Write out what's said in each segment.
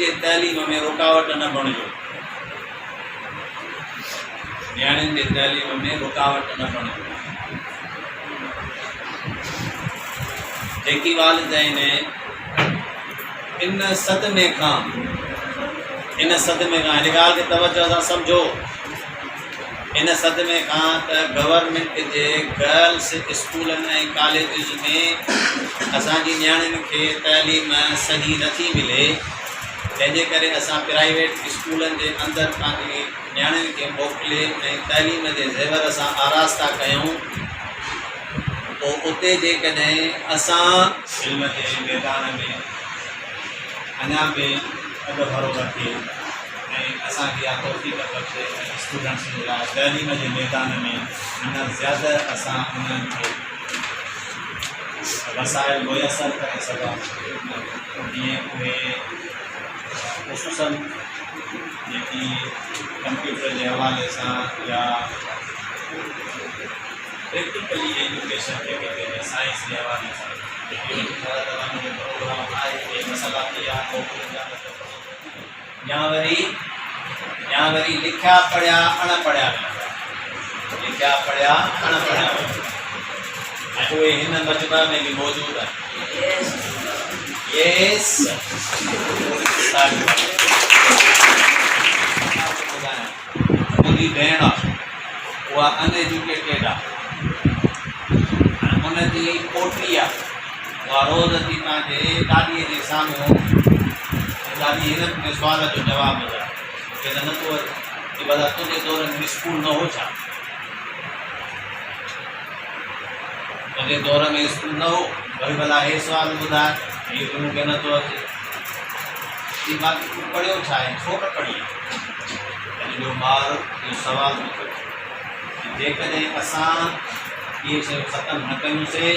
जे तइलीम में रुकावट न बणिजो, नियाणियुनि जे तइलीम में रुकावट न बणिजो। जेकी वालिदैन इन सदमे खां हिन ॻाल्हि खे तवजो सां सम्झो, इन सदमे खां त गवर्नमेंट जे गर्ल्स स्कूलनि ऐं कॉलेजिस में असांजी नियाणियुनि खे तइलीम सही नथी मिले, जंहिंजे करे असां प्राइवेट स्कूलनि जे अंदरि पंहिंजी नियाणियुनि खे मोकिले ऐं तइलीम जे ज़ेवर सां आरास्ता कयूं, पोइ उते जेकॾहिं असां इल्म जे मैदान में अञा बि अॻु भरो रखे ऐं असांखे इहा तौफ़ीक़ बख़्शे स्टूडेंट्स जे लाइ तइलीम जे मैदान में अञा ज़्यादा असां उन्हनि खे वसाइल मुयसर करे सघूं, जीअं उहे ख़ुसूसन जेकी कंप्यूटर जे हवाले सां या प्रैक्टिकली एजुकेशन जेके कहिड़े साइंस जे हवाले सां प्रोग्राम आहे मसइला या वरी लिखिया पढ़िया अणपढ़िया लिखिया पढ़िया अणपढ़िया ऐं उहे हिन मजबा में बि मौजूदु आहिनि। यस मुंहिंजी भेण आहे, उहा अनएजुकेटेड आहे, उनजी पोटी आहे, उहा रोज़ थी तव्हांजे ॾाॾीअ जे साम्हूं ॾाढी हिननि में सुवाल जो जवाबु ॿुधाए, मूंखे त नथो अचे कि भला तुंहिंजे दौरनि में स्कूल न हो छा, तुंहिंजे दौर में स्कूल न हो, वरी भला हे सुवाल ॿुधाए, इहो बि मूंखे नथो अचे कि बाक़ी तूं पढ़ियो छा आहे, छो न पढ़ी, ॿियो ॿार इहो सुवाल थो करे। जेकॾहिं असां इहे शयूं ख़तमु न कयूंसीं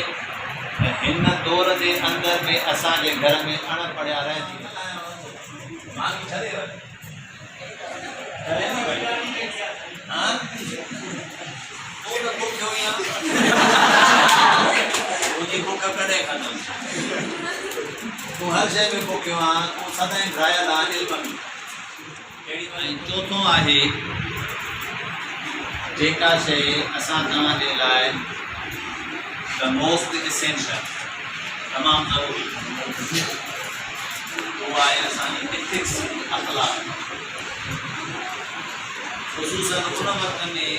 त हिन दौर जे अंदरि में असांजे घर में अणपढ़िया रहिजी तुंहिंजी बुख कॾहिं कंदुमि, तूं हर शइ में पोखियो आहे, तूं सदाईं घायल आहे इल्म में। चोथों आहे जेका शइ असां तव्हांजे लाइ द मोस्ट इसेंशियल तमामु ज़रूरी उहा आहे असांजी एथिक्स अख़लाक़, ख़ुसूसन उन वक़्त में